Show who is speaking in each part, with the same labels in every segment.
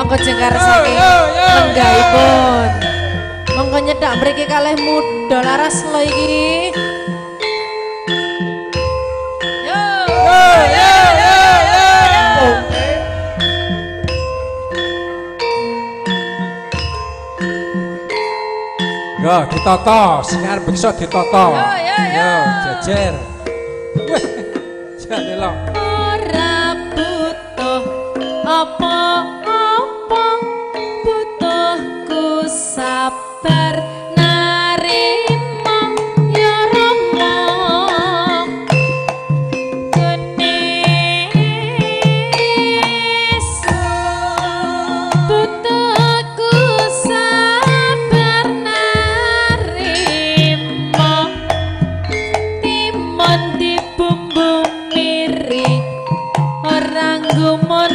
Speaker 1: monggo jengkar saking lenggahipun. Monggo nyedak mriki kalih muda laras lho iki.
Speaker 2: Yo ditata, singar bisa ditata. Yo jejer. Weh. Janelok.
Speaker 1: Ora butuh apa-apa, butuhku sabar narima ya Rama. Genis butuhku sabar narima, timun dibumbu miri orang gumun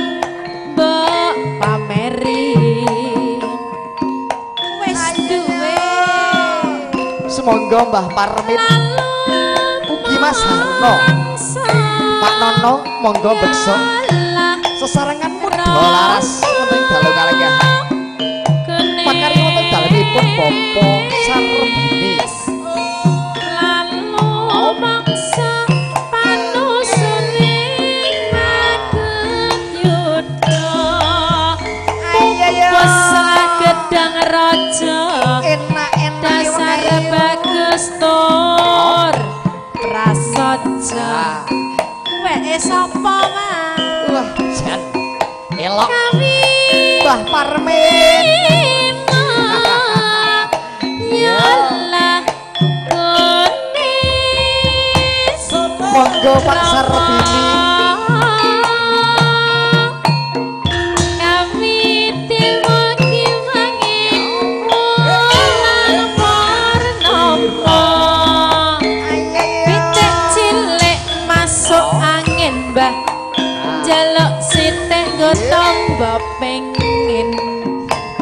Speaker 1: mbok pameri. Wis duwe
Speaker 3: Semonggo Mbah Parmit ugi Mas Harno Pak Nono monggo beksa sesarengan muda laras wonten dalu kalengah pakari wonten dalemipun Bapa Sarembini. Enak-enak
Speaker 1: dasar bagus tur prasaja. Weke sapa Mas?
Speaker 3: wah jan elok Mbah Parmit.
Speaker 1: Yalah kunis
Speaker 3: Monggo Pak Sarembini.
Speaker 1: jaluk sithik nggo tamba pengin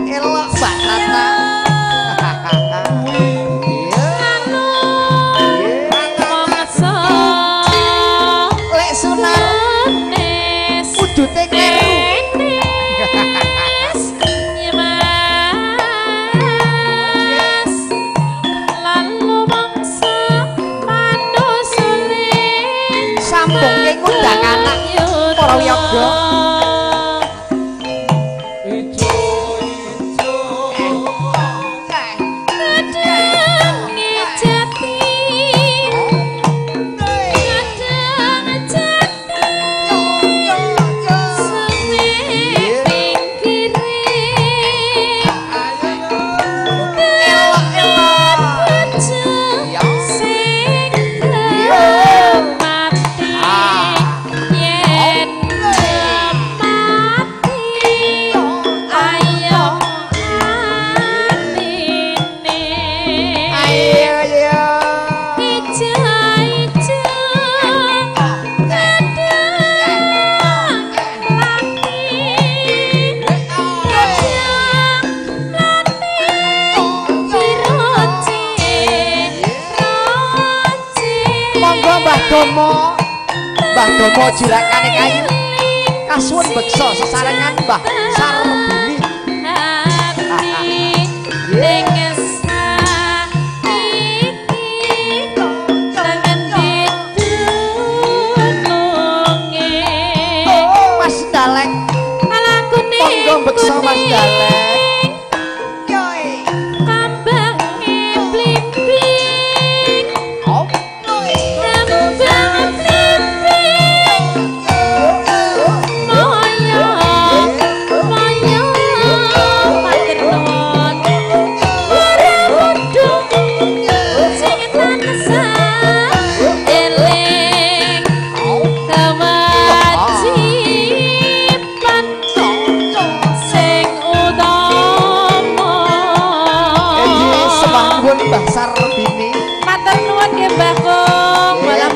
Speaker 3: Elok Mbak Tata. Lek sunat udute kleru. Sambung ke ngundang anak para wiyaga. Mbah Domo jirakane kayu kasuwun beksa sesarengan Mbah Sarembini. Mas Dalek monggo beksa Mas Dalek.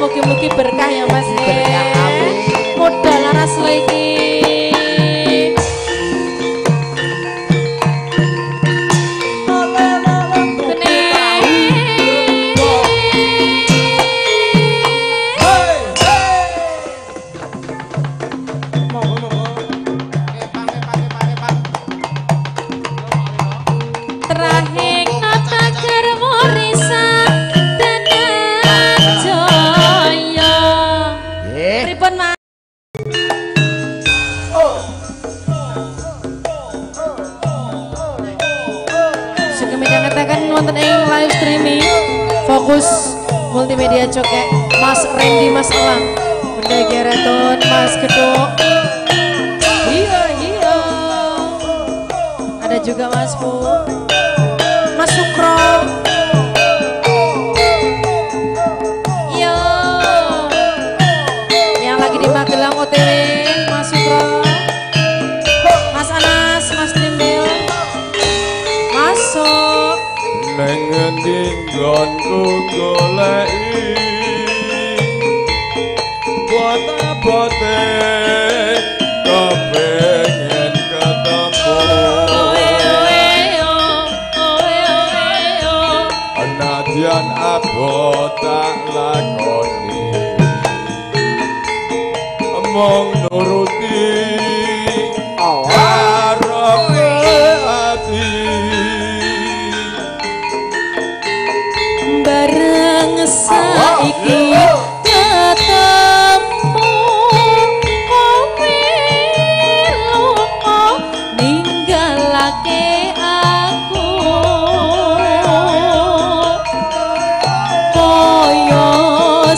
Speaker 3: Mugi-mugi berkah ya Mas. Modal laras lagi.
Speaker 1: Fokus Multimedia Cokek, Mas Randy, Mas Elang, Bunda Gereton, Mas Gedok. Iya. Ada juga Mas Pu, Mas Sukro. Iya. Yang lagi di Magelang OTW, Mas Sukro, Mas Anas, Mas Trimbel, masuk.
Speaker 4: Neng ngendi nggonku goleki bote kepengen ketemu anadian abot tak lakoni mong nuruti karepe ati
Speaker 1: bareng saiki ketemu kowe lunga ninggalake aku koyo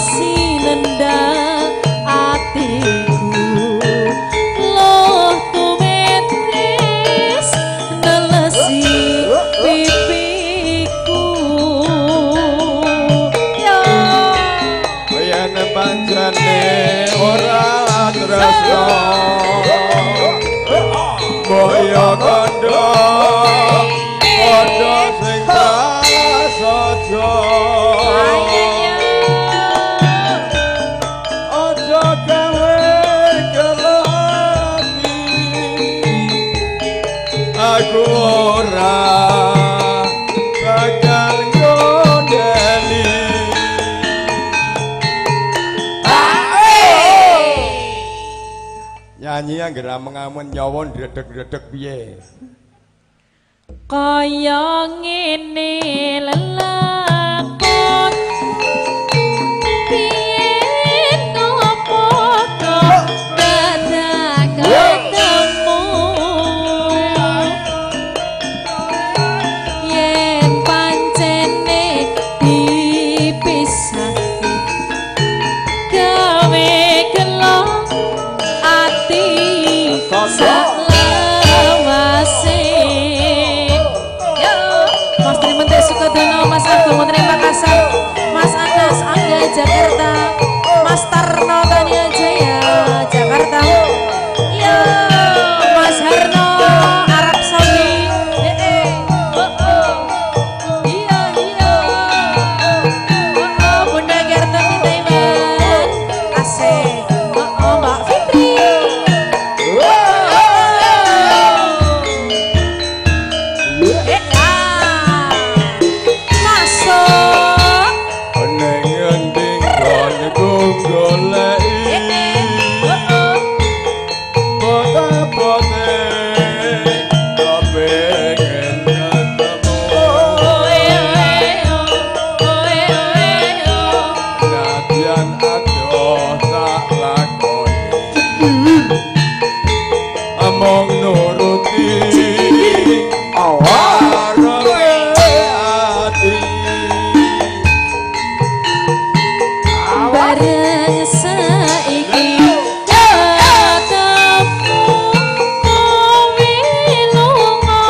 Speaker 1: sinendang atiku loh tumetes nelesi pipiku
Speaker 4: yen pancene ora tresno boyo kondo padha sing prasaja aja gawe kelati aku ora bakal ngondeli nyanyi anggere mengamun nyawa ndredeg-ndredeg piye
Speaker 1: kaya ngene lelakon piye ngopo kok dadak ketemu yen pancene dipisahke gawe gelo ati salawase yo Mas Trimente Sukodono, Mas Agung Menteri Makassar, Mas Anas Angga Jakarta, Mas Tarno Tania Jaya Jakarta, yo Mas Harno Arab Saudi, iya Bunda Gerta di Taiwan, asik, Mbak Fitri.
Speaker 4: neng endi nggonku goleki bote kepengen ketemu nadian adoh tak lakoni among nuruti karepe ati
Speaker 1: Bareng saiki ketemu kowe lunga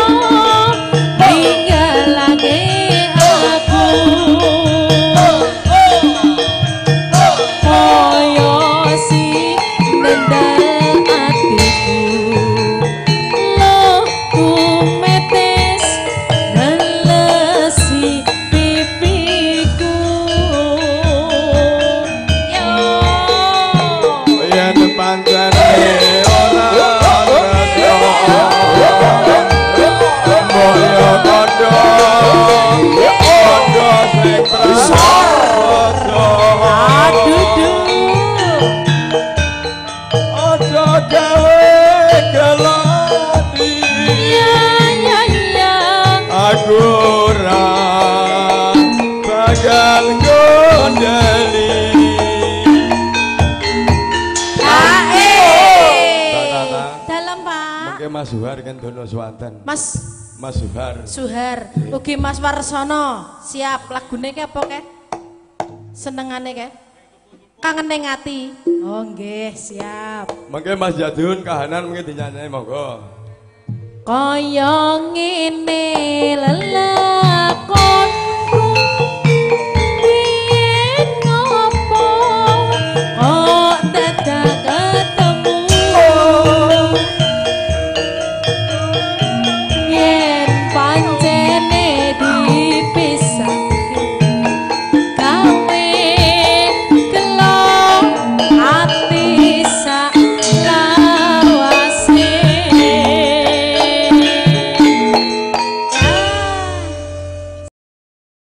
Speaker 1: ninggalake aku koyo si nendang atiku loh tumetes nelesi pipiku yo
Speaker 4: yen pancene ora tresno boyo kondo padha sing prasaja aja gawe kelati aku ora bakal ngondeli
Speaker 1: dalam Pak
Speaker 4: mungkin Mas Suhar kan dono swanten
Speaker 1: Mas
Speaker 4: Mas Suhar
Speaker 1: Suhar ugi Mas Warsono siap lagune ki apa ke senengane kae. Kangene ngati. Oh nggih, siap.
Speaker 4: Mengke Mas Jadun kahanan mengke dinyanyi monggo.
Speaker 1: Kaya ngene lelah